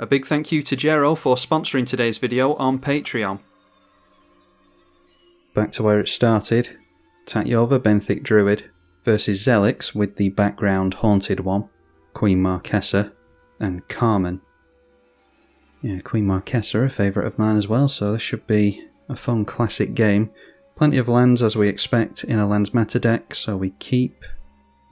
A big thank you to Jero for sponsoring today's video on Patreon. Back to where it started. Tatyova, Benthic Druid, versus Zellix with the background Haunted one, Queen Marchesa, and Carmen. Yeah, Queen Marchesa, a favourite of mine as well, so this should be a fun classic game. Plenty of lands as we expect in a lands meta deck, so we keep.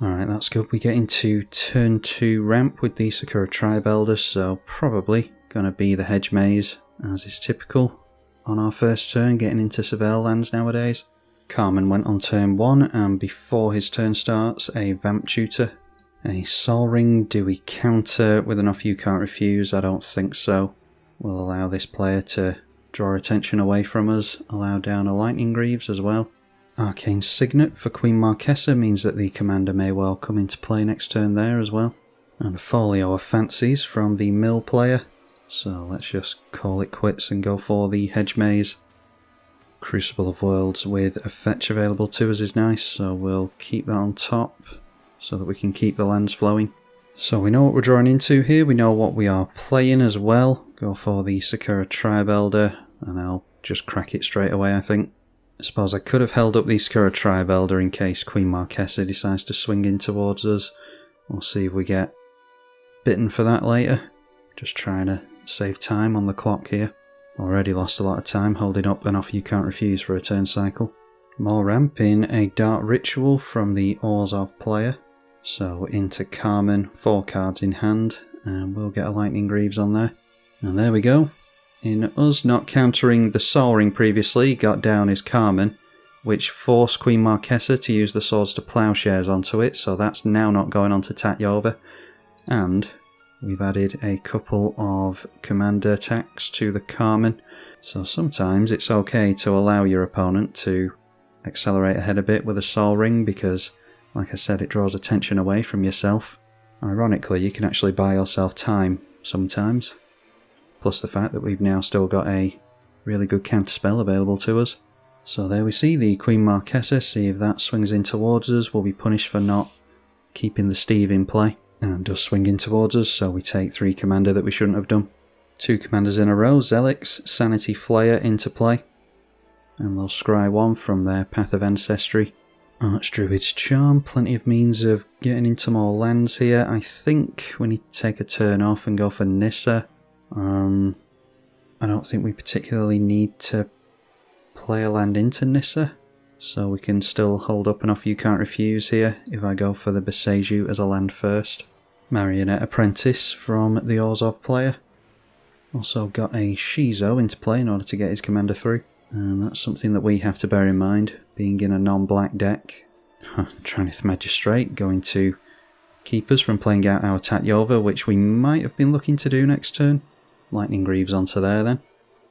Alright, that's good. We get into turn 2 ramp with the Sakura Tribe Elder, so probably going to be the Hedge Maze, as is typical on our first turn, getting into Surveil lands nowadays. Carmen went on turn 1, and before his turn starts, a Vamp Tutor. A Sol Ring, do we counter with enough you can't refuse? I don't think so. We'll allow this player to draw attention away from us, allow down a Lightning Greaves as well. Arcane Signet for Queen Marchesa means that the commander may well come into play next turn there as well. And a Folio of Fancies from the Mill player. So let's just call it quits and go for the Hedge Maze. Crucible of Worlds with a fetch available to us is nice, so we'll keep that on top so that we can keep the lands flowing. So we know what we're drawing into here, we know what we are playing as well. Go for the Sakura Tribe Elder, and I'll just crack it straight away, I think. I suppose I could have held up the Sakura Tribe Elder in case Queen Marchesa decides to swing in towards us. We'll see if we get bitten for that later. Just trying to save time on the clock here. Already lost a lot of time holding up enough you can't refuse for a turn cycle. More ramp in a Dark Ritual from the Orzhov player. So into Carmen, 4 cards in hand, and we'll get a Lightning Greaves on there. And there we go. In us not countering the Sol Ring previously, got down is Carmen, which forced Queen Marchesa to use the Swords to Plowshares onto it, so that's now not going on to Tatyova. And we've added a couple of commander attacks to the Carmen, so sometimes it's okay to allow your opponent to accelerate ahead a bit with a Sol Ring because, like I said, it draws attention away from yourself. Ironically, you can actually buy yourself time sometimes. Plus the fact that we've now still got a really good counterspell available to us. So there we see the Queen Marchesa, see if that swings in towards us. We'll be punished for not keeping the Steve in play. And does swing in towards us, so we take 3 commander that we shouldn't have done. 2 commanders in a row, Zellix, Sanity Flayer into play. And they'll scry 1 from their Path of Ancestry. Archdruid's Charm, plenty of means of getting into more lands here. I think we need to take a turn off and go for Nissa. I don't think we particularly need to play a land into Nissa, so we can still hold up enough you can't refuse here if I go for the Beseju as a land first. Marionette Apprentice from the Orzhov player. Also got a Shizo into play in order to get his commander through, and that's something that we have to bear in mind, being in a non-black deck. Tranith Magistrate going to keep us from playing out our Tatyova, which we might have been looking to do next turn. Lightning Greaves onto there then.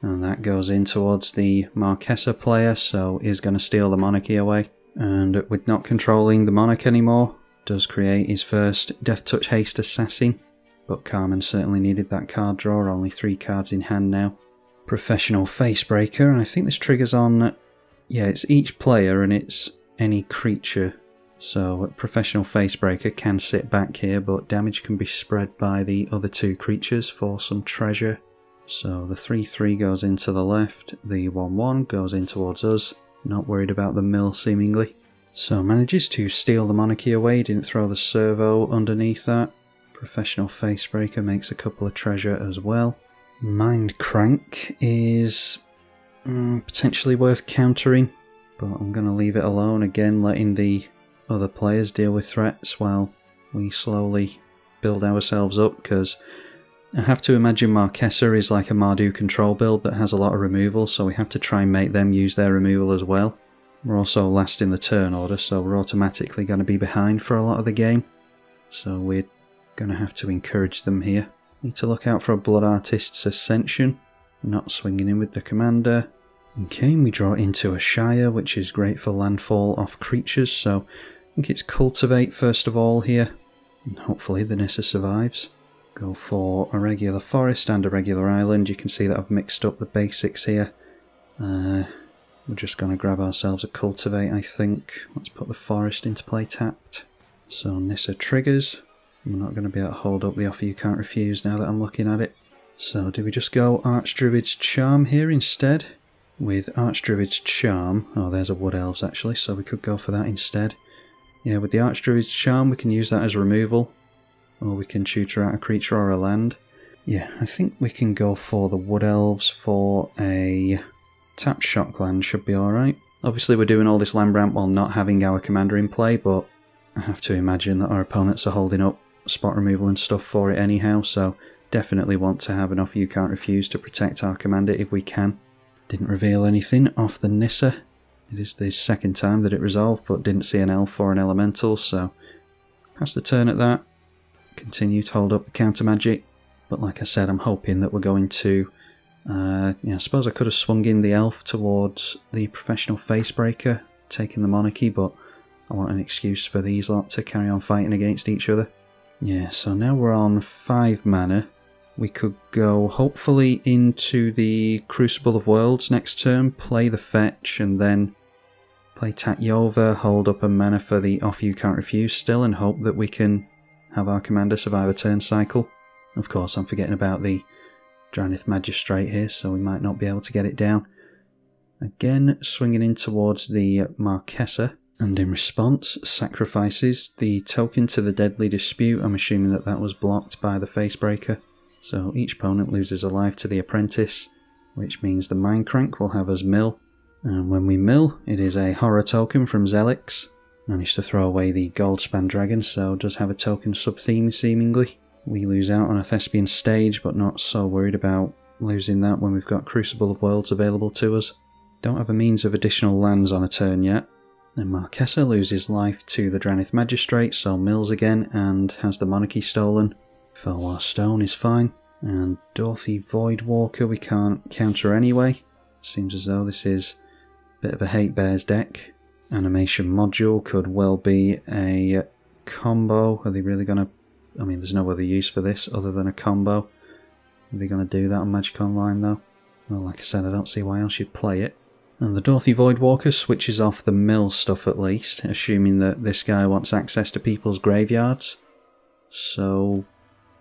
And that goes in towards the Marchesa player, so is going to steal the Monarchy away. And with not controlling the Monarch anymore, does create his first Death Touch Haste Assassin. But Carmen certainly needed that card draw, only 3 cards in hand now. Professional Facebreaker, and I think this triggers on... yeah, it's each player and it's any creature. So Professional Facebreaker can sit back here, but damage can be spread by the other 2 creatures for some treasure. So the 3-3 goes into the left, the 1-1 goes in towards us, not worried about the mill seemingly. So manages to steal the Monarchy away, didn't throw the servo underneath that. Professional Facebreaker makes a couple of treasure as well. Mind Crank is potentially worth countering, but I'm going to leave it alone, again letting the other players deal with threats while we slowly build ourselves up, because I have to imagine Marchesa is like a Mardu control build that has a lot of removal, so we have to try and make them use their removal as well. We're also last in the turn order, so we're automatically going to be behind for a lot of the game, so we're going to have to encourage them here. Need to look out for a Blood Artist's Ascension, not swinging in with the commander. Okay, we draw into a Shire, which is great for landfall off creatures, so I think it's Cultivate first of all here, and hopefully the Nissa survives. Go for a regular forest and a regular island. You can see that I've mixed up the basics here. We're just going to grab ourselves a Cultivate, I think. Let's put the forest into play tapped. So Nissa triggers. I'm not going to be able to hold up the offer you can't refuse now that I'm looking at it. So do we just go Archdruid's Charm here instead? With Archdruid's Charm, oh there's a Wood Elves actually, so we could go for that instead. Yeah, with the Archdruid's Charm we can use that as removal, or we can tutor out a creature or a land. Yeah, I think we can go for the Wood Elves for a tapped shock land, should be alright. Obviously we're doing all this land ramp while not having our commander in play, but I have to imagine that our opponents are holding up spot removal and stuff for it anyhow, so definitely want to have enough You Can't Refuse to protect our commander if we can. Didn't reveal anything off the Nissa. It is the second time that it resolved, but didn't see an elf or an elemental, so pass the turn at that. Continue to hold up the counter magic, but like I said, I'm hoping that we're going to... I suppose I could have swung in the elf towards the professional Facebreaker, taking the monarchy, but I want an excuse for these lot to carry on fighting against each other. Yeah, so now we're on 5 mana. We could go hopefully into the Crucible of Worlds next turn, play the fetch, and then play Tatyova, hold up a mana for the off You Can't Refuse still, and hope that we can have our commander survive a turn cycle. Of course, I'm forgetting about the Dranith Magistrate here, so we might not be able to get it down. Again, swinging in towards the Marchesa, and in response, sacrifices the token to the Deadly Dispute. I'm assuming that that was blocked by the Facebreaker. So each opponent loses a life to the Apprentice, which means the Mindcrank will have us mill. And when we mill, it is a horror token from Zellix. Managed to throw away the Goldspan Dragon, so does have a token sub-theme seemingly. We lose out on a Thespian Stage, but not so worried about losing that when we've got Crucible of Worlds available to us. Don't have a means of additional lands on a turn yet. Then Marchesa loses life to the Dranith Magistrate, so mills again and has the Monarchy stolen. Felwar Stone is fine. And Dorothy Voidwalker we can't counter anyway. Seems as though this is a bit of a Hate Bears deck. Animation Module could well be a combo. Are they really going to... I mean, there's no other use for this other than a combo. Are they going to do that on Magic Online though? Well, like I said, I don't see why else you'd play it. And the Dorothy Voidwalker switches off the mill stuff at least, assuming that this guy wants access to people's graveyards. So,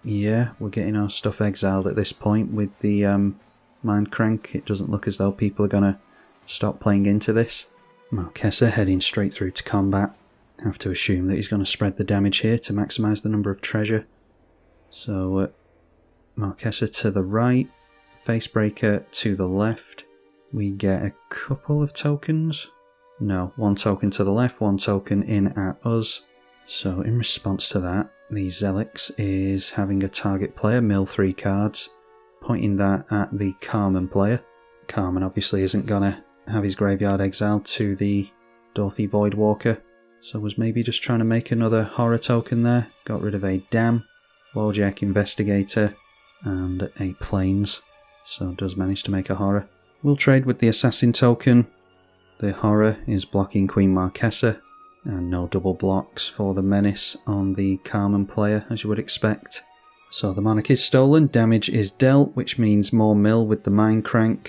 yeah, we're getting our stuff exiled at this point with the Mindcrank. It doesn't look as though people are going to stop playing into this. Marchesa heading straight through to combat. Have to assume that he's going to spread the damage here to maximise the number of treasure. So, Marchesa to the right, Facebreaker to the left. We get a couple of tokens. No, one token to the left, one token in at us. So in response to that, the Zellix is having a target player mill 3 cards, pointing that at the Carmen player. Carmen obviously isn't going to have his graveyard exiled to the Dorothy Voidwalker, so was maybe just trying to make another horror token there. Got rid of a Dam, Wojak Investigator, and a Plains, so does manage to make a horror. We'll trade with the Assassin token. The horror is blocking Queen Marchesa, and no double blocks for the Menace on the Carmen player, as you would expect. So the Monarch is stolen, damage is dealt, which means more mill with the Mindcrank.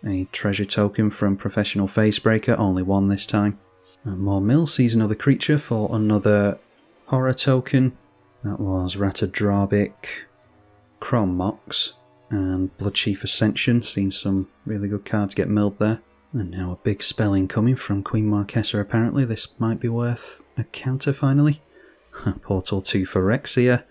A treasure token from Professional Facebreaker, only one this time. And more mill sees another creature for another horror token. That was Ratadrabic, Chrome Mox, and Bloodchief Ascension. Seen some really good cards get milled there. And now a big spell incoming from Queen Marchesa apparently. This might be worth a counter finally. Portal to Phyrexia.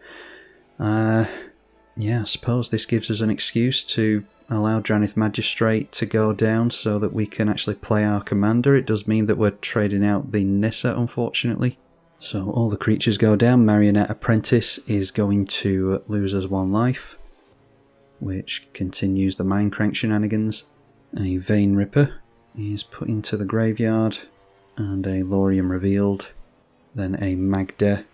Yeah, I suppose this gives us an excuse to allow Dranith Magistrate to go down so that we can actually play our commander. It does mean that we're trading out the Nissa, unfortunately. So all the creatures go down. Marionette Apprentice is going to lose us 1 life, which continues the Mindcrank shenanigans. A Vein Ripper is put into the graveyard, and a Laurium Revealed, then a Magda,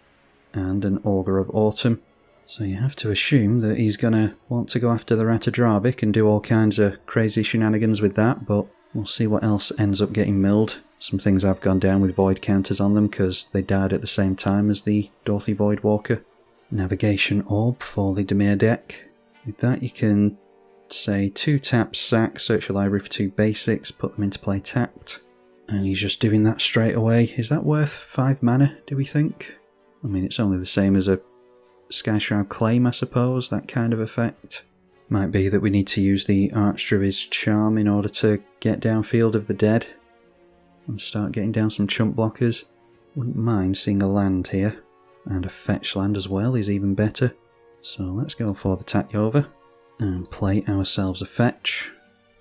and an Augur of Autumn. So you have to assume that he's going to want to go after the Ratadrabic and do all kinds of crazy shenanigans with that, but we'll see what else ends up getting milled. Some things have gone down with void counters on them because they died at the same time as the Dorothy Voidwalker. Navigation Orb for the Dimir deck. With that you can say 2 taps, sack, search your library for 2 basics, put them into play tapped. And he's just doing that straight away. Is that worth 5 mana, do we think? I mean, it's only the same as a Skyshroud Claim, I suppose, that kind of effect. Might be that we need to use the Archdruid's Charm in order to get down Field of the Dead and start getting down some chump blockers. Wouldn't mind seeing a land here, and a fetch land as well is even better. So let's go for the Tatyova and play ourselves a fetch.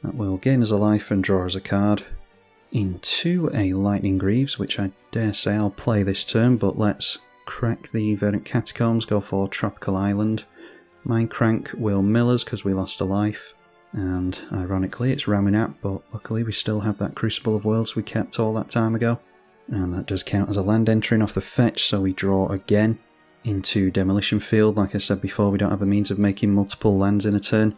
That will gain us a life and draw us a card. Into a Lightning Greaves, which I dare say I'll play this turn, but let's crack the Verdant Catacombs, go for Tropical Island. Mindcrank will mill us because we lost a life, and ironically it's Ramunap, but luckily we still have that Crucible of Worlds we kept all that time ago. And that does count as a land entering off the fetch, so we draw again into Demolition Field. Like I said before, we don't have the means of making multiple lands in a turn.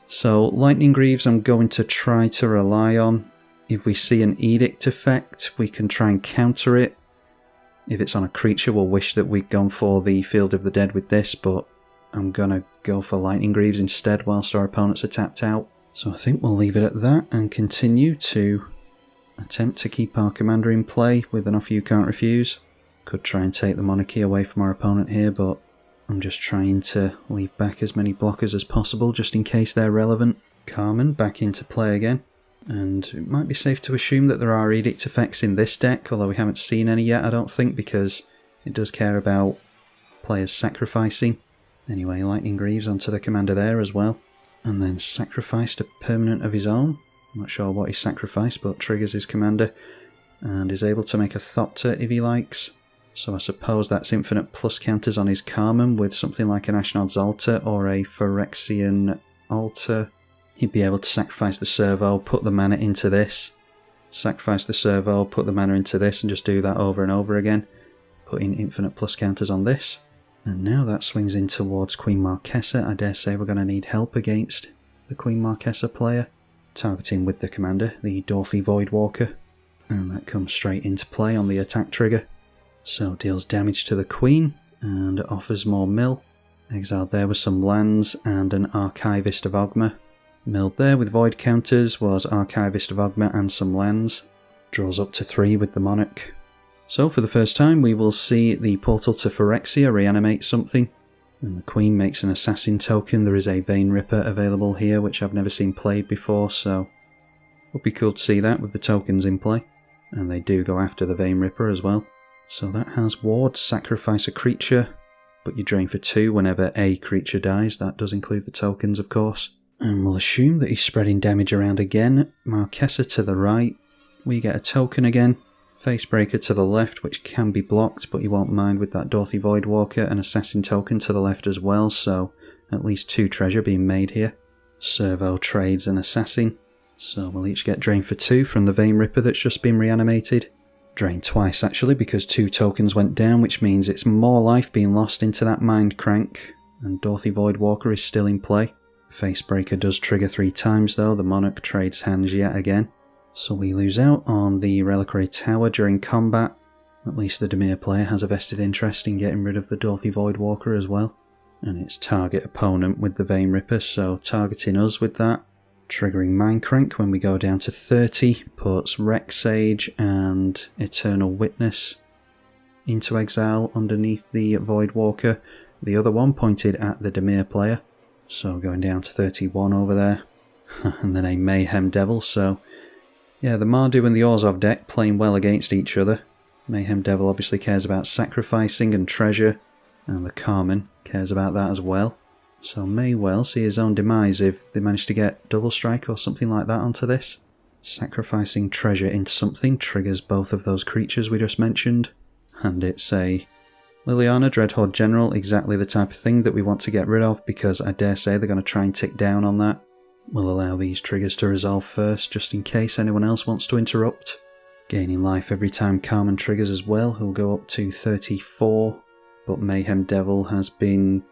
So Lightning Greaves I'm going to try to rely on. If we see an Edict effect, we can try and counter it. If it's on a creature, we'll wish that we'd gone for the Field of the Dead with this, but I'm going to go for Lightning Greaves instead whilst our opponents are tapped out. So I think we'll leave it at that and continue to attempt to keep our commander in play with an offer you can't refuse. Could try and take the monarchy away from our opponent here, but I'm just trying to leave back as many blockers as possible just in case they're relevant. Carmen back into play again. And it might be safe to assume that there are Edict effects in this deck, although we haven't seen any yet, I don't think, because it does care about players sacrificing. Anyway, Lightning Greaves onto the commander there as well. And then sacrificed a permanent of his own. I'm not sure what he sacrificed, but triggers his commander. And is able to make a Thopter if he likes. So I suppose that's infinite plus counters on his Carmen with something like an Ashnod's Altar or a Phyrexian Altar. He'd be able to sacrifice the servo, put the mana into this. Sacrifice the servo, put the mana into this, and just do that over and over again. Putting infinite plus counters on this. And now that swings in towards Queen Marchesa. I dare say we're going to need help against the Queen Marchesa player. Targeting with the commander, the Dorothy Voidwalker. And that comes straight into play on the attack trigger. So deals damage to the Queen and offers more mill. Exiled there with some lands and an Archivist of Ogma. Milled there with void counters was Archivist of Ogma and some lands. Draws up to 3 with the Monarch. So for the first time we will see the Portal to Phyrexia reanimate something. And the Queen makes an Assassin token. There is a Vein Ripper available here which I've never seen played before, so would be cool to see that with the tokens in play. And they do go after the Vein Ripper as well. So that has Ward, sacrifice a creature, but you drain for 2 whenever a creature dies. That does include the tokens of course. And we'll assume that he's spreading damage around again. Marchesa to the right. We get a token again. Facebreaker to the left, which can be blocked, but you won't mind with that Dorothy Voidwalker. An Assassin token to the left as well, so at least 2 treasure being made here. Servo trades an Assassin. So we'll each get drained for 2 from the Vein Ripper that's just been reanimated. Drained twice actually, because 2 tokens went down, which means it's more life being lost into that Mind Crank. And Dorothy Voidwalker is still in play. Facebreaker does trigger 3 times though, the Monarch trades hands yet again. So we lose out on the Reliquary Tower during combat. At least the Dimir player has a vested interest in getting rid of the Dorothy Voidwalker as well. And it's target opponent with the Vein Ripper, so targeting us with that. Triggering Mindcrank when we go down to 30, puts Rex Sage and Eternal Witness into exile underneath the Voidwalker. The other one pointed at the Dimir player. So going down to 31 over there. And then a Mayhem Devil, so yeah, the Mardu and the Orzhov deck playing well against each other. Mayhem Devil obviously cares about sacrificing and treasure, and the Carmen cares about that as well. So may well see his own demise if they manage to get Double Strike or something like that onto this. Sacrificing treasure into something triggers both of those creatures we just mentioned. And it's a Liliana, Dreadhorde General, exactly the type of thing that we want to get rid of, because I dare say they're going to try and tick down on that. We'll allow these triggers to resolve first, just in case anyone else wants to interrupt. Gaining life every time Carmen triggers as well, who'll go up to 34. But Mayhem Devil has been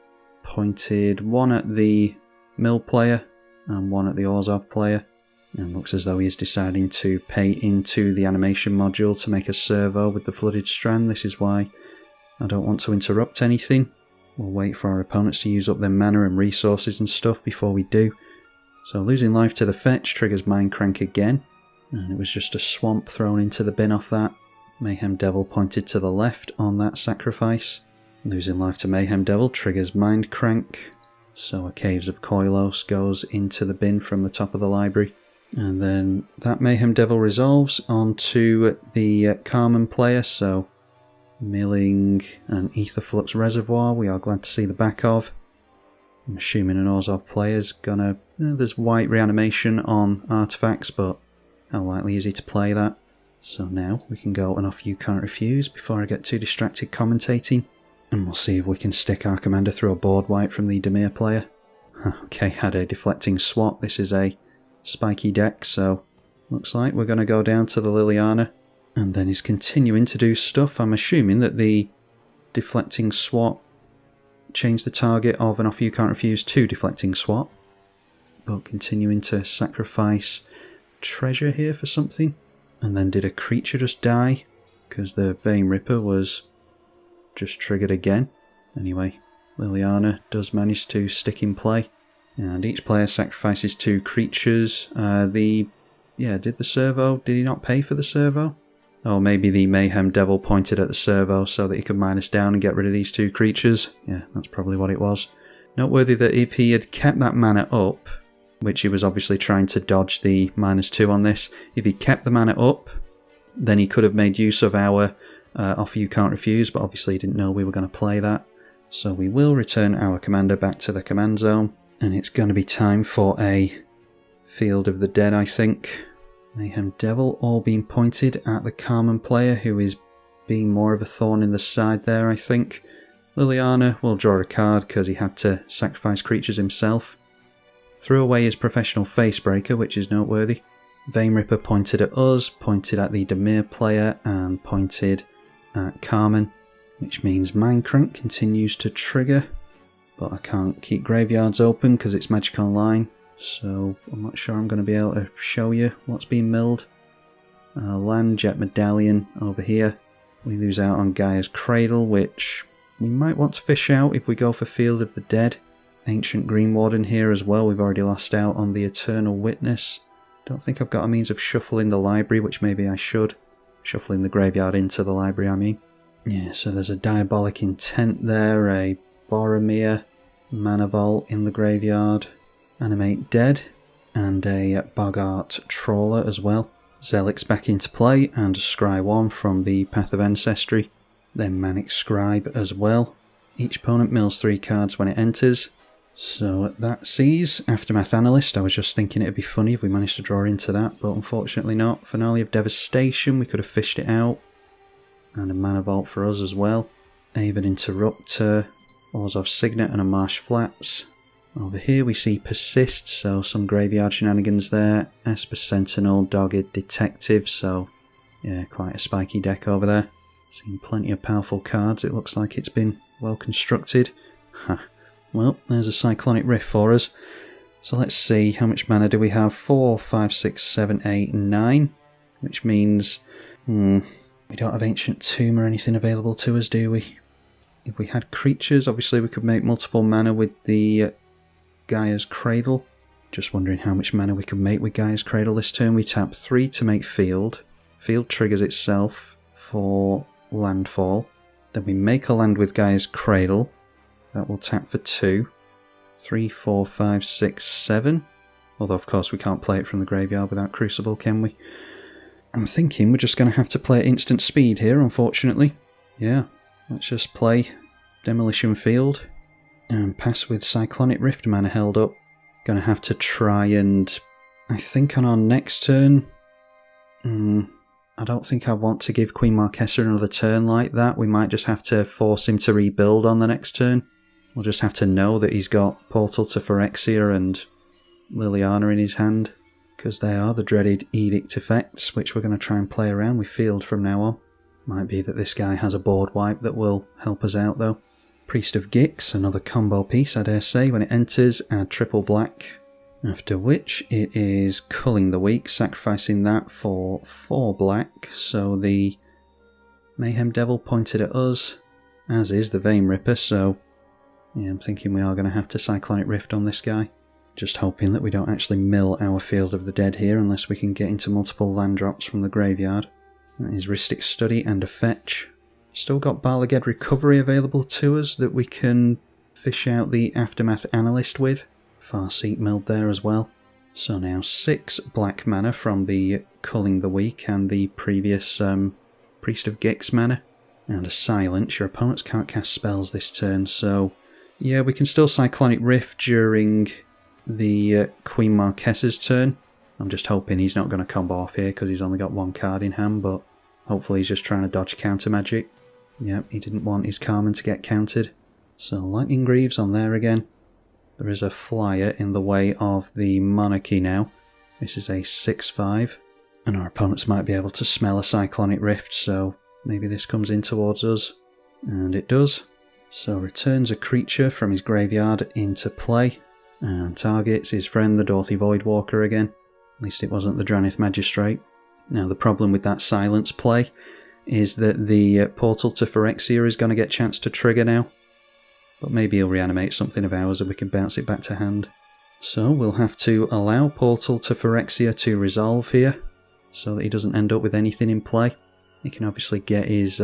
pointed, 1 at the Mill player and 1 at the Orzhov player. And looks as though he is deciding to pay into the animation module to make a servo with the Flooded Strand. This is why I don't want to interrupt anything. We'll wait for our opponents to use up their mana and resources and stuff before we do. So losing life to the fetch triggers Mindcrank again. And it was just a swamp thrown into the bin off that. Mayhem Devil pointed to the left on that sacrifice. Losing life to Mayhem Devil triggers Mindcrank. So a Caves of Koilos goes into the bin from the top of the library. And then that Mayhem Devil resolves onto the Carmen player, so milling an Aetherflux Reservoir we are glad to see the back of. I'm assuming an Orzhov player's gonna... there's white reanimation on artifacts, but how likely is he to play that? So now we can go and off you can't refuse before I get too distracted commentating. And we'll see if we can stick our commander through a board wipe from the Dimir player. Okay, had a deflecting swat. This is a spiky deck, so looks like we're going to go down to the Liliana. And then he's continuing to do stuff. I'm assuming that the deflecting swat changed the target of an off you can't refuse to deflecting swat. But continuing to sacrifice treasure here for something. And then did a creature just die? Because the Vein Ripper was just triggered again. Anyway, Liliana does manage to stick in play. And each player sacrifices 2 creatures. Did the servo? Did he not pay for the servo? Oh, maybe the Mayhem Devil pointed at the servo so that he could minus down and get rid of these 2 creatures. Yeah, that's probably what it was. Noteworthy that if he had kept that mana up, which he was obviously trying to dodge the -2 on this, if he kept the mana up, then he could have made use of our offer you can't refuse, but obviously he didn't know we were going to play that. So we will return our commander back to the command zone, and it's going to be time for a Field of the Dead, I think. Mayhem Devil all being pointed at the Carmen player, who is being more of a thorn in the side there, I think. Liliana will draw a card because he had to sacrifice creatures himself. Threw away his professional Facebreaker, which is noteworthy. Vein Ripper pointed at us, pointed at the Dimir player, and pointed at Carmen, which means Mindcrank continues to trigger, but I can't keep graveyards open because it's Magic Online, so I'm not sure I'm going to be able to show you what's being milled. Land Jet Medallion over here. We lose out on Gaia's Cradle, which we might want to fish out if we go for Field of the Dead. Ancient Green Warden here as well. We've already lost out on the Eternal Witness. Don't think I've got a means of shuffling the library, which maybe I should. Shuffling the graveyard into the library, I mean. Yeah, so there's a Diabolic Intent there, a Boromir, Mana Vault in the graveyard, Animate Dead, and a Bogart Trawler as well. Zellix back into play, and a Scry 1 from the Path of Ancestry. Then Manic Scribe as well. Each opponent mills 3 cards when it enters. So that sees Aftermath Analyst. I was just thinking it'd be funny if we managed to draw into that, but unfortunately not. Finale of Devastation, we could have fished it out. And a Mana Vault for us as well. Aven Interrupter, Orzhov Signet and a Marsh Flats. Over here we see Persist, so some graveyard shenanigans there. Esper Sentinel, Dogged Detective, so yeah, quite a spiky deck over there. Seen plenty of powerful cards, it looks like it's been well constructed. Well, there's a Cyclonic Rift for us. So let's see, how much mana do we have? 4, 5, 6, 7, 8, 9. Which means, we don't have Ancient Tomb or anything available to us, do we? If we had creatures, obviously we could make multiple mana with the Gaia's Cradle. Just wondering how much mana we could make with Gaia's Cradle this turn. We tap 3 to make Field. Field triggers itself for landfall. Then we make a land with Gaia's Cradle. That will tap for 2. 3, 4, 5, 6, 7. Although of course we can't play it from the graveyard without Crucible, can we? I'm thinking we're just going to have to play at instant speed here, unfortunately. Yeah, let's just play Demolition Field and pass with Cyclonic Rift mana held up. Going to have to try and... I think on our next turn... I don't think I want to give Queen Marchesa another turn like that. We might just have to force him to rebuild on the next turn. We'll just have to know that he's got Portal to Phyrexia and Liliana in his hand, because they are the dreaded Edict effects, which we're going to try and play around with Field from now on. Might be that this guy has a board wipe that will help us out though. Priest of Gix, another combo piece I dare say. When it enters, add triple black. After which it is Culling the Weak, sacrificing that for 4 black. So the Mayhem Devil pointed at us, as is the Vein Ripper, so yeah, I'm thinking we are going to have to Cyclonic Rift on this guy. Just hoping that we don't actually mill our Field of the Dead here unless we can get into multiple land drops from the graveyard. That is Rhystic Study and a fetch. Still got Balaged Recovery available to us that we can fish out the Aftermath Analyst with. Farseat milled there as well. So now 6 black mana from the Culling the Weak and the previous Priest of Gix mana. And a Silence. Your opponents can't cast spells this turn, so yeah, we can still Cyclonic Rift during the Queen Marchesa's turn. I'm just hoping he's not going to combo off here because he's only got 1 card in hand, but hopefully he's just trying to dodge counter magic. Yep, he didn't want his Carmen to get countered. So Lightning Greaves on there again. There is a flyer in the way of the Monarchy now. This is a 6/5. And our opponents might be able to smell a Cyclonic Rift, so maybe this comes in towards us. And it does. So returns a creature from his graveyard into play. And targets his friend the Dorothy Voidwalker again. At least it wasn't the Dranith Magistrate. Now the problem with that Silence play is that the Portal to Phyrexia is going to get a chance to trigger now. But maybe he'll reanimate something of ours and we can bounce it back to hand. So we'll have to allow Portal to Phyrexia to resolve here, so that he doesn't end up with anything in play. He can obviously get his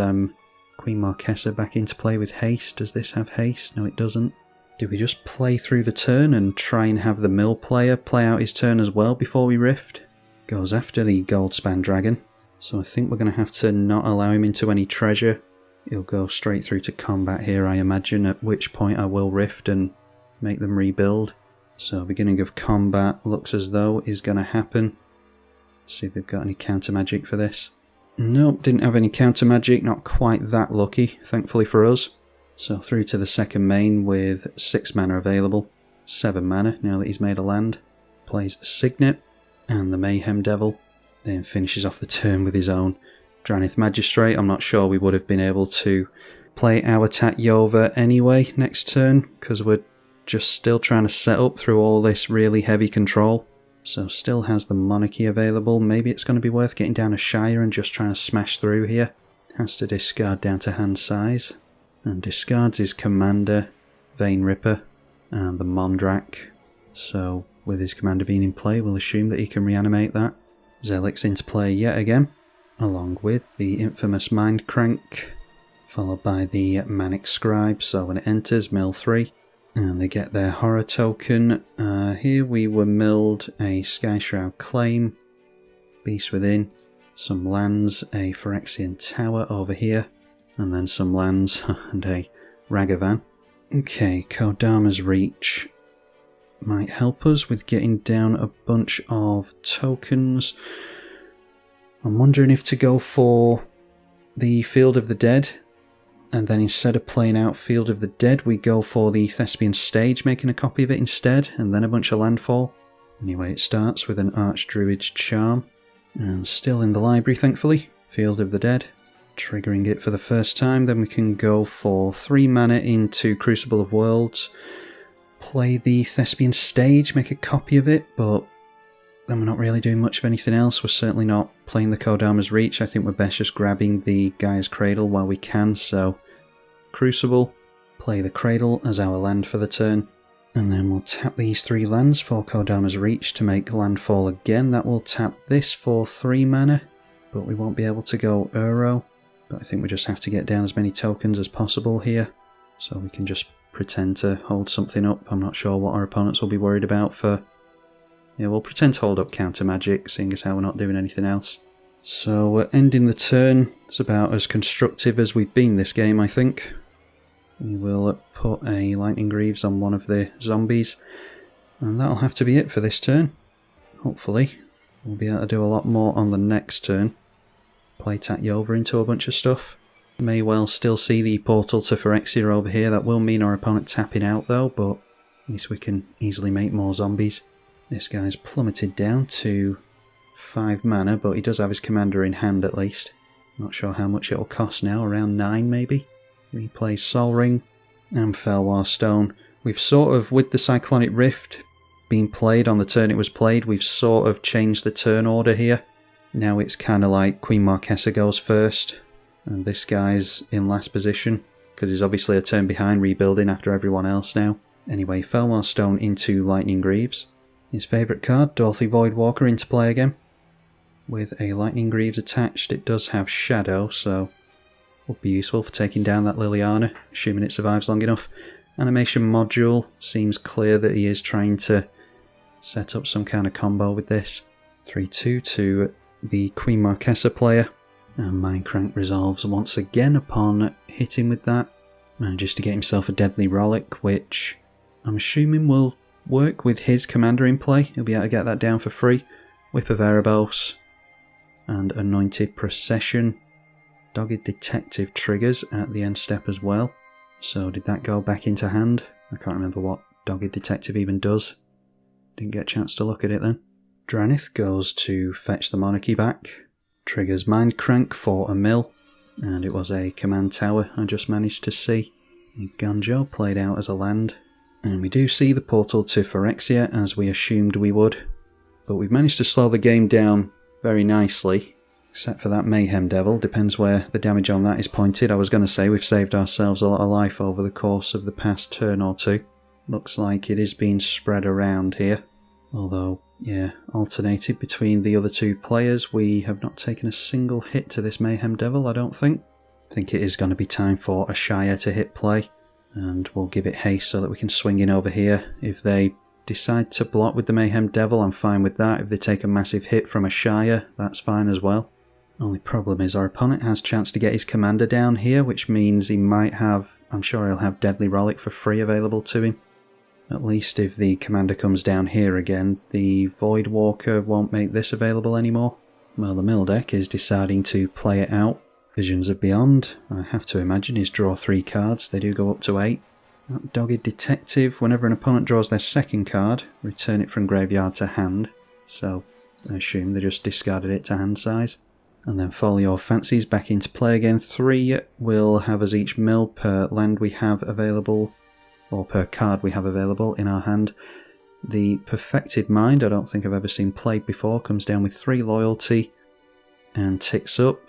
Queen Marchesa back into play with haste. Does this have haste? No, it doesn't. Do we just play through the turn and try and have the mill player play out his turn as well before we rift? Goes after the Goldspan Dragon, so I think we're going to have to not allow him into any treasure. He'll go straight through to combat here, I imagine, at which point I will rift and make them rebuild. So beginning of combat looks as though is going to happen. See if they've got any counter magic for this. Nope, didn't have any counter magic, not quite that lucky, thankfully for us. So through to the second main with 6 mana available. 7 mana now that he's made a land. Plays the Signet and the Mayhem Devil. Then finishes off the turn with his own Dranith Magistrate. I'm not sure we would have been able to play our Tatyova anyway next turn, because we're just still trying to set up through all this really heavy control. So still has the Monarchy available. Maybe it's going to be worth getting down a Shire and just trying to smash through here. Has to discard down to hand size. And discards his Commander, Vein Ripper, and the Mondrak. So with his Commander being in play, we'll assume that he can reanimate that. Zellix into play yet again, along with the infamous Mind Crank, followed by the Manic Scribe. So when it enters, mill 3. And they get their horror token. Here we were milled a Skyshroud Claim, Beast Within, some lands, a Phyrexian Tower over here, and then some lands and a Ragavan. Okay, Kodama's Reach might help us with getting down a bunch of tokens. I'm wondering if to go for the Field of the Dead, and then instead of playing out Field of the Dead, we go for the Thespian Stage, making a copy of it instead, and then a bunch of landfall. Anyway, it starts with an Archdruid's Charm, and still in the library, thankfully. Field of the Dead, triggering it for the first time. Then we can go for 3 mana into Crucible of Worlds, play the Thespian Stage, make a copy of it, but then we're not really doing much of anything else. We're certainly not playing the Kodama's Reach. I think we're best just grabbing the Gaia's Cradle while we can, so Crucible, play the Cradle as our land for the turn, and then we'll tap these 3 lands for Kodama's Reach to make landfall again. That will tap this for 3 mana, but we won't be able to go Uro. But I think we just have to get down as many tokens as possible here, so we can just pretend to hold something up. I'm not sure what our opponents will be worried about for... Yeah, we'll pretend to hold up counter magic, seeing as how we're not doing anything else. So we're ending the turn. It's about as constructive as we've been this game, I think. We will put a Lightning Greaves on one of the zombies, and that'll have to be it for this turn. Hopefully we'll be able to do a lot more on the next turn. Play Tatyova into a bunch of stuff. May well still see the Portal to Phyrexia over here. That will mean our opponent tapping out though, but at least we can easily make more zombies. This guy's plummeted down to 5 mana, but he does have his Commander in hand at least. Not sure how much it'll cost now, around 9 maybe. Replays Sol Ring and Felwar Stone. We've sort of, with the Cyclonic Rift being played on the turn it was played, we've sort of changed the turn order here. Now it's kind of like Queen Marchesa goes first, and this guy's in last position, because he's obviously a turn behind rebuilding after everyone else now. Anyway, Felwar Stone into Lightning Greaves. His favourite card, Dorothy Voidwalker, into play again. With a Lightning Greaves attached, it does have Shadow, so will be useful for taking down that Liliana, assuming it survives long enough. animation module. Seems clear that he is trying to set up some kind of combo with this. 3-2 to the Queen Marchesa player. And Mindcrank resolves once again upon hitting with that. Manages to get himself a Deadly Rollick, which I'm assuming will work with his commander in play. He'll be able to get that down for free. Whip of Erebos and Anointed Procession. Dogged Detective triggers at the end step as well. So did that go back into hand? I can't remember what Dogged Detective even does. Didn't get a chance to look at it then. Dranith goes to fetch the Monarchy back. Triggers Mindcrank for a mill. And it was a command tower I just managed to see. Ganjo played out as a land. And we do see the portal to Phyrexia as we assumed we would. But we've managed to slow the game down very nicely. Except for that Mayhem Devil. Depends where the damage on that is pointed. I was going to say we've saved ourselves a lot of life over the course of the past turn or two. Looks like it is being spread around here. Although, yeah, alternated between the other two players. We have not taken a single hit to this Mayhem Devil, I don't think. I think it is going to be time for a Shire to hit play. And we'll give it haste so that we can swing in over here. If they decide to block with the Mayhem Devil, I'm fine with that. If they take a massive hit from a Shire, that's fine as well. Only problem is our opponent has a chance to get his commander down here, which means he might have, I'm sure he'll have Deadly Rollick for free available to him. At least if the commander comes down here again, the Void Walker won't make this available anymore. Well, the mill deck is deciding to play it out. Visions of Beyond, I have to imagine, is draw 3 cards. They do go up to 8. That Dogged Detective, whenever an opponent draws their second card, return it from graveyard to hand. So I assume they just discarded it to hand size. And then Follow Your Fancies back into play again. 3 will have us each mill per land we have available, or per card we have available in our hand. The Perfected Mind, I don't think I've ever seen played before, comes down with 3 loyalty and ticks up.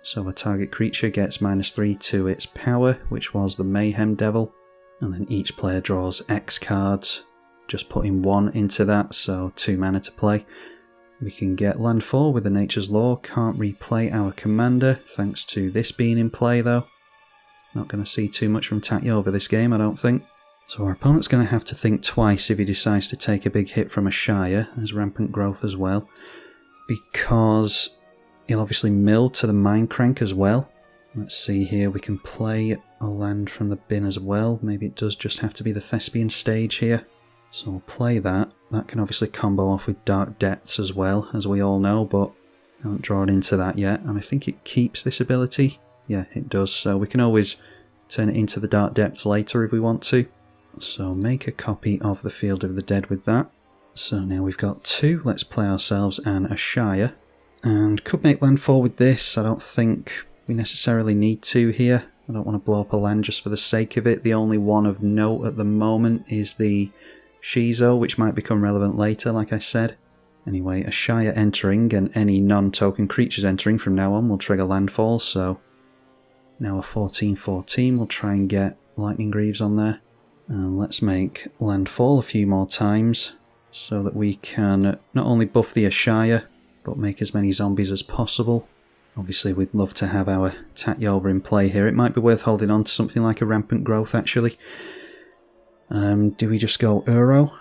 So a target creature gets -3 to its power, which was the Mayhem Devil. And then each player draws X cards, just putting 1 into that, so 2 mana to play. We can get landfall with the Nature's Law. Can't replay our commander, thanks to this being in play though. Not going to see too much from Tatyova this game, I don't think. So our opponent's going to have to think twice if he decides to take a big hit from a Shire. There's Rampant Growth as well. Because he'll obviously mill to the Mindcrank as well. Let's see here, we can play a land from the bin as well. Maybe it does just have to be the Thespian Stage here. So we'll play that. That can obviously combo off with Dark Depths as well, as we all know, but I haven't drawn into that yet. And I think it keeps this ability. Yeah, it does. So we can always turn it into the Dark Depths later if we want to. So make a copy of the Field of the Dead with that. So now we've got 2. Let's play ourselves and a Shire. And could make landfall with this. I don't think we necessarily need to here. I don't want to blow up a land just for the sake of it. The only one of note at the moment is the Shizo, which might become relevant later, like I said. Anyway, a Shire entering and any non-token creatures entering from now on will trigger landfall, so now a 14-14. We'll try and get Lightning Greaves on there. And let's make landfall a few more times so that we can not only buff the Ashaya, but make as many zombies as possible. Obviously we'd love to have our Tatyova in play here. It might be worth holding on to something like a Rampant Growth actually. Do we just go Uro?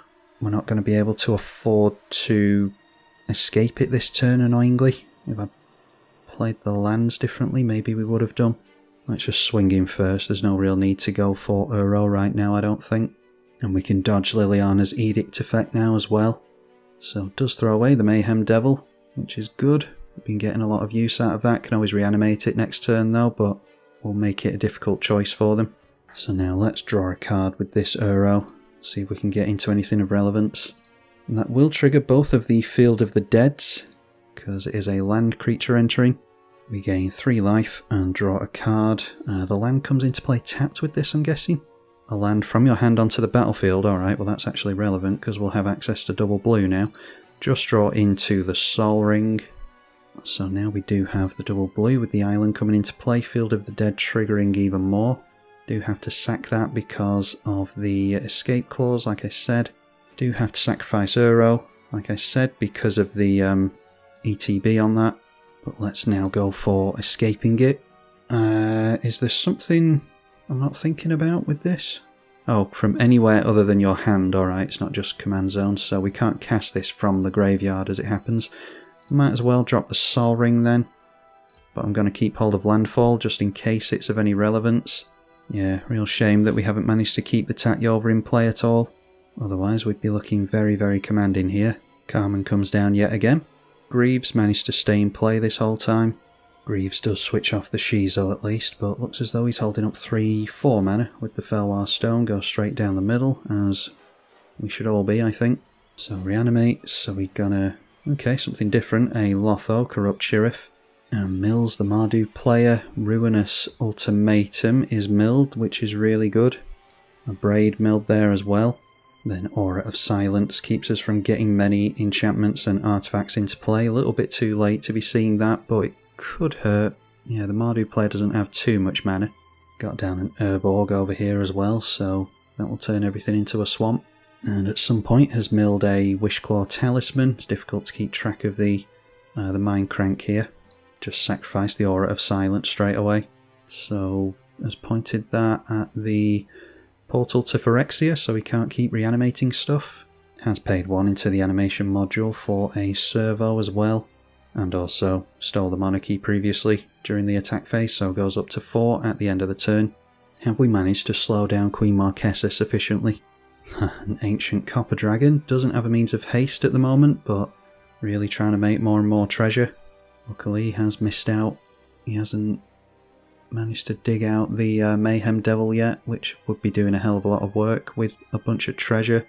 We're not going to be able to afford to escape it this turn, annoyingly. If I played the lands differently, maybe we would have done. Let's just swing in first. There's no real need to go for Uro right now, I don't think. And we can dodge Liliana's Edict effect now as well. So it does throw away the Mayhem Devil, which is good. We've been getting a lot of use out of that. Can always reanimate it next turn though, but we'll make it a difficult choice for them. So now let's draw a card with this Uro, see if we can get into anything of relevance. And that will trigger both of the Field of the Deads, because it is a land creature entering. We gain 3 life and draw a card. The land comes into play tapped with this, I'm guessing. A land from your hand onto the battlefield. Alright, well that's actually relevant because we'll have access to double blue now. Just draw into the Sol Ring. So now we do have the double blue with the island coming into play. Field of the Dead triggering even more. Do have to sack that because of the escape clause, like I said. Do have to sacrifice Uro, like I said, because of the ETB on that. But let's now go for escaping it. Is there something I'm not thinking about with this? Oh, from anywhere other than your hand, alright, it's not just command zone, so we can't cast this from the graveyard as it happens. Might as well drop the Sol Ring then, but I'm going to keep hold of Landfall just in case it's of any relevance. Yeah, real shame that we haven't managed to keep the Tatyova in play at all. Otherwise we'd be looking very, very commanding here. Carmen comes down yet again. Greaves managed to stay in play this whole time. Greaves does switch off the Shizo at least, but looks as though he's holding up 3-4 mana with the Felwar Stone. Goes straight down the middle, as we should all be, I think. So reanimate, so we're gonna... Okay, something different. A Lotho, Corrupt Sheriff. And Mills, the Mardu player. Ruinous Ultimatum is milled, which is really good. A Braid milled there as well. Then Aura of Silence keeps us from getting many enchantments and artifacts into play. A little bit too late to be seeing that, but it could hurt. Yeah, the Mardu player doesn't have too much mana. Got down an Urborg over here as well, so that will turn everything into a swamp. And at some point has milled a Wishclaw Talisman. It's difficult to keep track of the Mind Crank here. Just sacrifice the Aura of Silence straight away. So has pointed that at the portal to Phyrexia, so we can't keep reanimating stuff. Has paid 1 into the animation module for a servo as well. And also stole the Monarchy previously during the attack phase, so goes up to 4 at the end of the turn. Have we managed to slow down Queen Marchesa sufficiently? An Ancient Copper Dragon doesn't have a means of haste at the moment, but really trying to make more and more treasure. Luckily he has missed out. He hasn't managed to dig out the Mayhem Devil yet, which would be doing a hell of a lot of work with a bunch of treasure.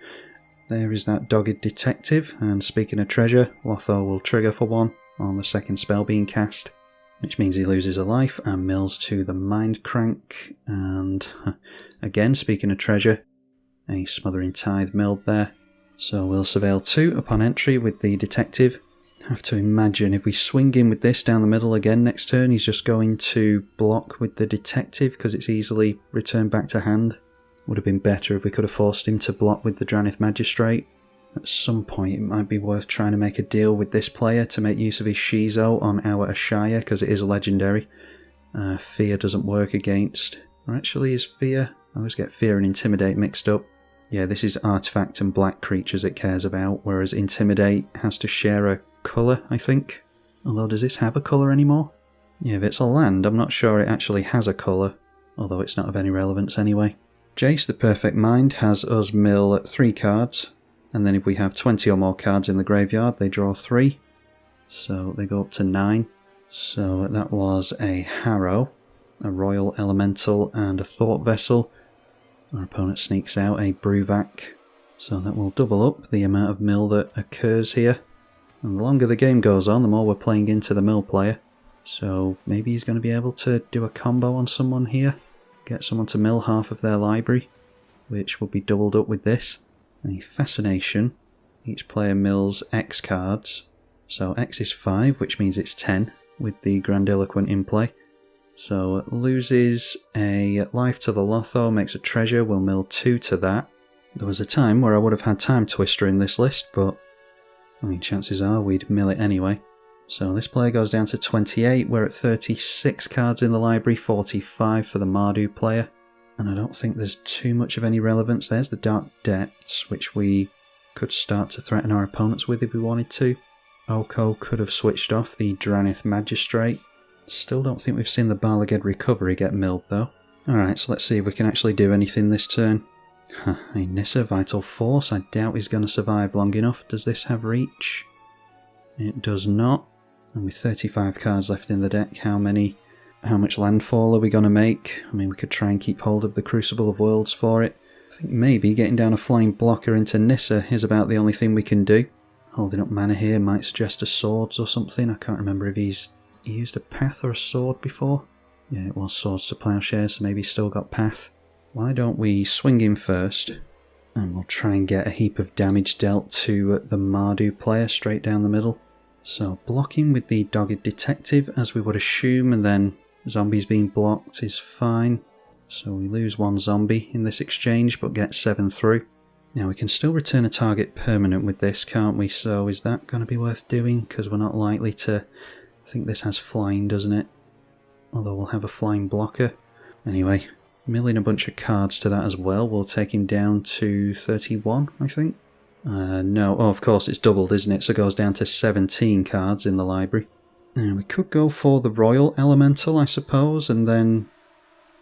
There is that Dogged Detective, and speaking of treasure, Lotho will trigger for 1 on the second spell being cast, which means he loses a life and mills to the Mind Crank. And again, speaking of treasure, a Smothering Tithe milled there. So we'll Surveil 2 upon entry with the Detective. Have to imagine if we swing in with this down the middle again next turn, he's just going to block with the Detective because it's easily returned back to hand. Would have been better if we could have forced him to block with the Dranith Magistrate. At some point it might be worth trying to make a deal with this player to make use of his Shizo on our Ashaya, because it is a legendary. Fear doesn't work against... Or actually is Fear? I always get Fear and Intimidate mixed up. Yeah, this is Artifact and Black creatures it cares about, whereas Intimidate has to share a colour, I think. Although, does this have a colour anymore? Yeah, if it's a land, I'm not sure it actually has a colour, although it's not of any relevance anyway. Jace, the Perfect Mind, has us mill 3 cards, and then if we have 20 or more cards in the graveyard, they draw 3. So they go up to 9. So that was a Harrow, a Royal Elemental, and a Thought Vessel. Our opponent sneaks out a Bruvac, so that will double up the amount of mill that occurs here. And the longer the game goes on, the more we're playing into the mill player. So maybe he's going to be able to do a combo on someone here. Get someone to mill half of their library, which will be doubled up with this. A Fascination. Each player mills X cards. So X is 5, which means it's 10, with the Grandiloquent in play. So it loses a life to the Lotho, makes a treasure, we'll mill 2 to that. There was a time where I would have had Time Twister in this list, but I mean, chances are we'd mill it anyway. So this player goes down to 28, we're at 36 cards in the library, 45 for the Mardu player. And I don't think there's too much of any relevance. There's the Dark Depths, which we could start to threaten our opponents with if we wanted to. Oko could have switched off the Dranith Magistrate. Still don't think we've seen the Balaged Recovery get milled though. Alright, so let's see if we can actually do anything this turn. A Nissa Vital Force, I doubt he's going to survive long enough. Does this have reach? It does not. And with 35 cards left in the deck, how much landfall are we going to make? I mean, we could try and keep hold of the Crucible of Worlds for it. I think maybe getting down a flying blocker into Nissa is about the only thing we can do. Holding up mana here might suggest a Swords or something. I can't remember if he used a Path or a Sword before. Yeah, it was Swords to Plowshares, so maybe he's still got Path. Why don't we swing in first, and we'll try and get a heap of damage dealt to the Mardu player straight down the middle. So blocking with the Dogged Detective, as we would assume, and then zombies being blocked is fine. So we lose 1 zombie in this exchange, but get 7 through. Now we can still return a target permanent with this, can't we? So is that going to be worth doing? Because we're not likely to... I think this has flying, doesn't it? Although we'll have a flying blocker. Anyway, milling a bunch of cards to that as well will take him down to 31, I think. No, oh, of course it's doubled, isn't it? So it goes down to 17 cards in the library. We could go for the Royal Elemental, I suppose, and then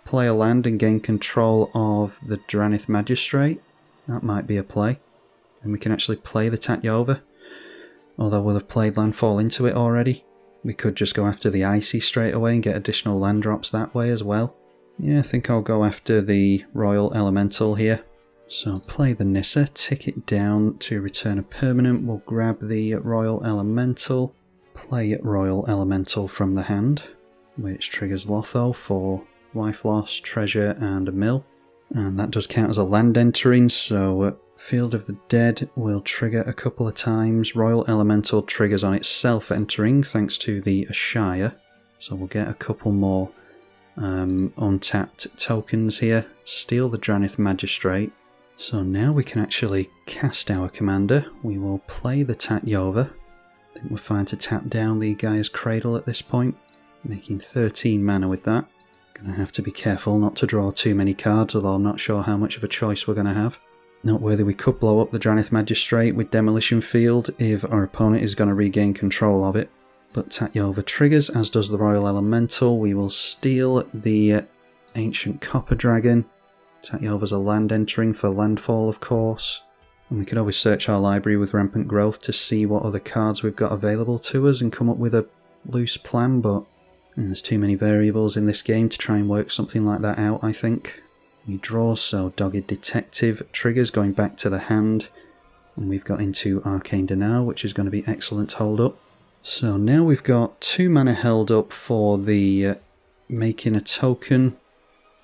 play a land and gain control of the Dranith Magistrate. That might be a play. And we can actually play the Tatyova. Although we'll have played landfall into it already. We could just go after the Icy straight away and get additional land drops that way as well. Yeah, I think I'll go after the Royal Elemental here. So play the Nissa, tick it down to return a permanent. We'll grab the Royal Elemental. Play Royal Elemental from the hand, which triggers Lotho for life loss, treasure and a mill. And that does count as a land entering, so Field of the Dead will trigger a couple of times. Royal Elemental triggers on itself entering thanks to the Ashaya. So we'll get a couple more untapped tokens here. Steal the Dranith Magistrate. So now we can actually cast our commander. We will play the Tatyova. I think we're fine to tap down the Gaia's Cradle at this point. Making 13 mana with that. Gonna have to be careful not to draw too many cards, although I'm not sure how much of a choice we're gonna have. Noteworthy, we could blow up the Dranith Magistrate with Demolition Field if our opponent is going to regain control of it. But Tatyova triggers, as does the Royal Elemental. We will steal the Ancient Copper Dragon. Tatyova's a land entering for landfall, of course. And we could always search our library with Rampant Growth to see what other cards we've got available to us and come up with a loose plan, but there's too many variables in this game to try and work something like that out, I think. We draw, so Dogged Detective triggers, going back to the hand, and we've got into Arcane Denial, which is going to be excellent hold up. So now we've got 2 mana held up for the making a token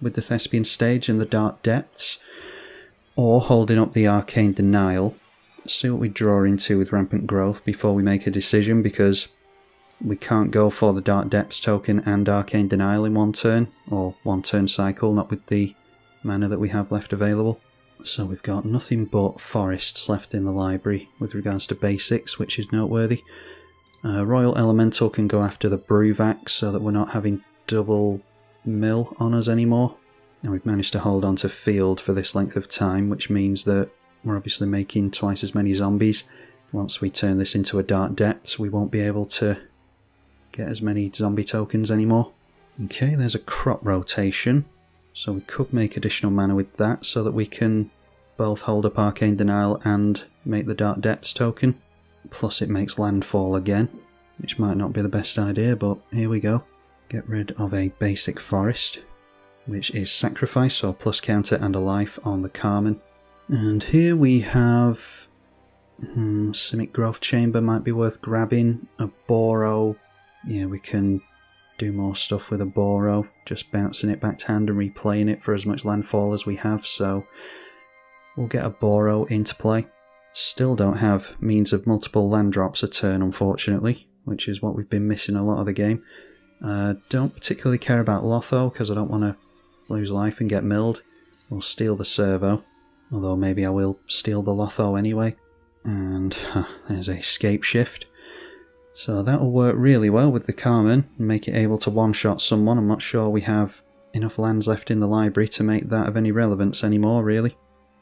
with the Thespian Stage and the Dark Depths, or holding up the Arcane Denial. Let's see what we draw into with Rampant Growth before we make a decision, because we can't go for the Dark Depths token and Arcane Denial in one turn, or one turn cycle, not with the mana that we have left available. So we've got nothing but forests left in the library with regards to basics, which is noteworthy. Royal Elemental can go after the Bruvax so that we're not having double mill on us anymore. And we've managed to hold on to field for this length of time, which means that we're obviously making twice as many zombies. Once we turn this into a Dark Depths, we won't be able to get as many zombie tokens anymore. Okay, there's a crop rotation. So we could make additional mana with that so that we can both hold up Arcane Denial and make the Dark Depths token. Plus it makes landfall again, which might not be the best idea, but here we go. Get rid of a basic forest, which is sacrifice, so plus counter and a life on the Carmen. And here we have Simic Growth Chamber might be worth grabbing. A Boro, yeah, we can do more stuff with a Boro, just bouncing it back to hand and replaying it for as much landfall as we have, so we'll get a Boro into play. Still don't have means of multiple land drops a turn, unfortunately, which is what we've been missing a lot of the game. Don't particularly care about Lotho because I don't want to lose life and get milled. We'll steal the Servo, although maybe I will steal the Lotho anyway. And there's a Scape Shift. So that will work really well with the Carmen and make it able to one-shot someone. I'm not sure we have enough lands left in the library to make that of any relevance anymore, really.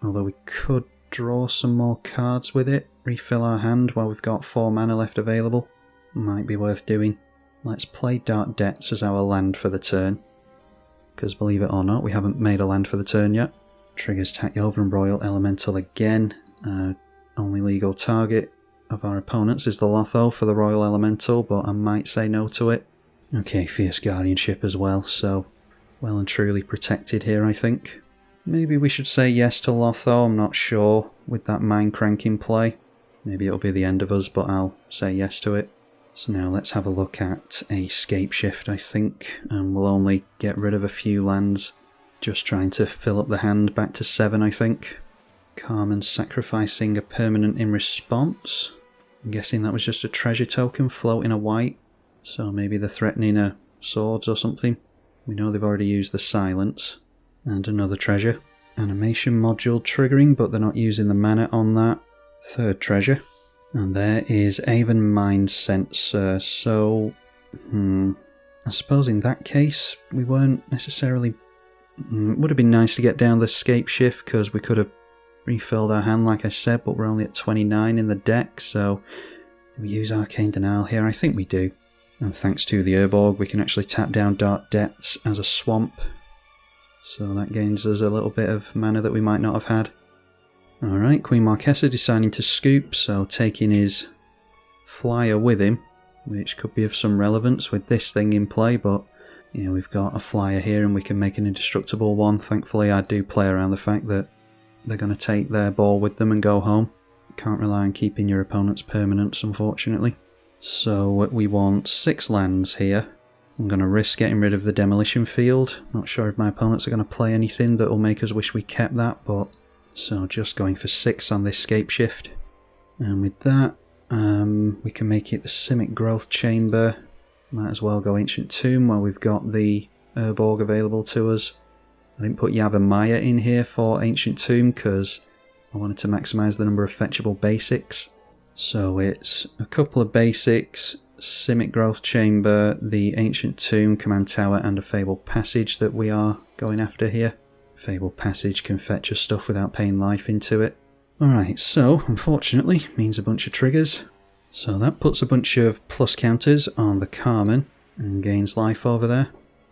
Although we could draw some more cards with it, refill our hand while we've got 4 mana left available. Might be worth doing. Let's play Dark Depths as our land for the turn, because believe it or not, we haven't made a land for the turn yet. Triggers Tatyova and Royal Elemental again. Only legal target of our opponents is the Lotho for the Royal Elemental, but I might say no to it. Okay, Fierce Guardianship as well, so well and truly protected here, I think. Maybe we should say yes to Lotho, I'm not sure, with that Mind Crank in play. Maybe it'll be the end of us, but I'll say yes to it. So now let's have a look at a Scape Shift, I think, and we'll only get rid of a few lands, just trying to fill up the hand back to 7, I think. Carmen sacrificing a permanent in response. I'm guessing that was just a treasure token floating a white, so maybe they're threatening swords or something. We know they've already used the silence. And another treasure. Animation module triggering, but they're not using the mana on that. Third treasure. And there is Avon Mind Sensor, so I suppose in that case we weren't necessarily It would have been nice to get down the escape shift because we could have refilled our hand like I said, but we're only at 29 in the deck, so do we use Arcane Denial here? I think we do. And thanks to the Urborg we can actually tap down Dark Depths as a swamp, so that gains us a little bit of mana that we might not have had. Alright, Queen Marchesa deciding to scoop, so taking his flyer with him, which could be of some relevance with this thing in play, but yeah, we've got a flyer here and we can make an indestructible one. Thankfully I do play around the fact that they're going to take their ball with them and go home. Can't rely on keeping your opponent's permanents, unfortunately. So we want 6 lands here. I'm going to risk getting rid of the demolition field. Not sure if my opponents are going to play anything that will make us wish we kept that, but so just going for 6 on this scape shift. And with that, we can make it the Simic Growth Chamber. Might as well go Ancient Tomb while we've got the Urborg available to us. I didn't put Yavimaya in here for Ancient Tomb because I wanted to maximise the number of fetchable basics. So it's a couple of basics, Simic Growth Chamber, the Ancient Tomb, Command Tower and a Fabled Passage that we are going after here. Fabled Passage can fetch us stuff without paying life into it. Alright, so unfortunately means a bunch of triggers. So that puts a bunch of plus counters on the Carmen and gains life over there.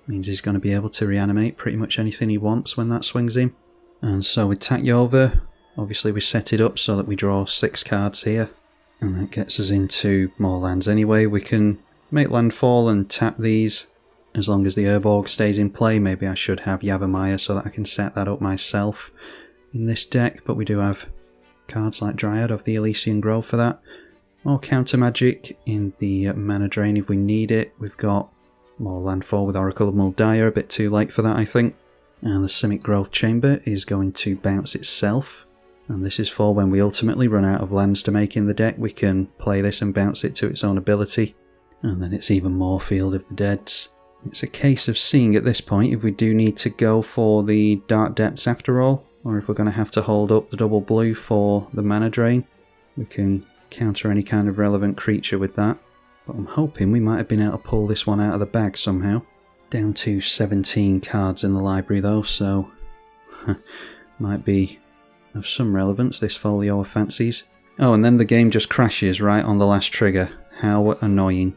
Means he's going to be able to reanimate pretty much anything he wants when that swings in. And so with Tatyova, obviously we set it up so that we draw 6 cards here. And that gets us into more lands anyway. We can make landfall and tap these as long as the Urborg stays in play. Maybe I should have Yavimaya so that I can set that up myself in this deck. But we do have cards like Dryad of the Elysian Grove for that. More counter magic in the mana drain if we need it. We've got more landfall with Oracle of Muldiah, a bit too late for that I think. And the Simic Growth Chamber is going to bounce itself. And this is for when we ultimately run out of lands to make in the deck, we can play this and bounce it to its own ability. And then it's even more Field of the Deads. It's a case of seeing at this point if we do need to go for the Dark Depths after all, or if we're going to have to hold up the double blue for the mana drain. We can counter any kind of relevant creature with that. But I'm hoping we might have been able to pull this one out of the bag somehow. Down to 17 cards in the library though, so might be of some relevance, this Folio of Fancies. Oh, and then the game just crashes right on the last trigger. How annoying.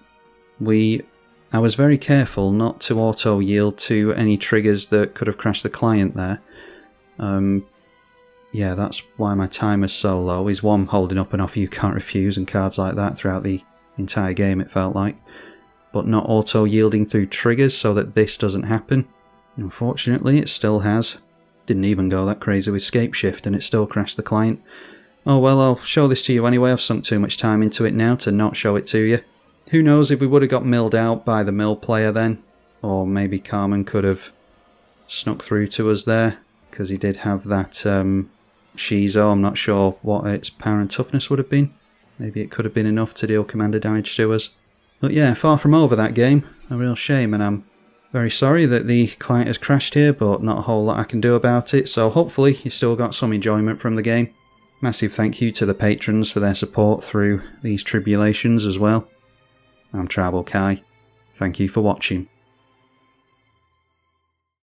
I was very careful not to auto-yield to any triggers that could have crashed the client there. Yeah, that's why my timer's so low, is one, holding up an offer you can't refuse and cards like that throughout the entire game it felt like. But not auto-yielding through triggers so that this doesn't happen. Unfortunately, it still has. Didn't even go that crazy with Scape Shift and it still crashed the client. Oh well, I'll show this to you anyway. I've sunk too much time into it now to not show it to you. Who knows if we would have got milled out by the mill player then? Or maybe Carmen could have snuck through to us there, because he did have that Shizo. I'm not sure what its power and toughness would have been. Maybe it could have been enough to deal commander damage to us. But yeah, far from over that game. A real shame, and I'm very sorry that the client has crashed here, but not a whole lot I can do about it, so hopefully you still got some enjoyment from the game. Massive thank you to the patrons for their support through these tribulations as well. I'm Tribalkai. Thank you for watching.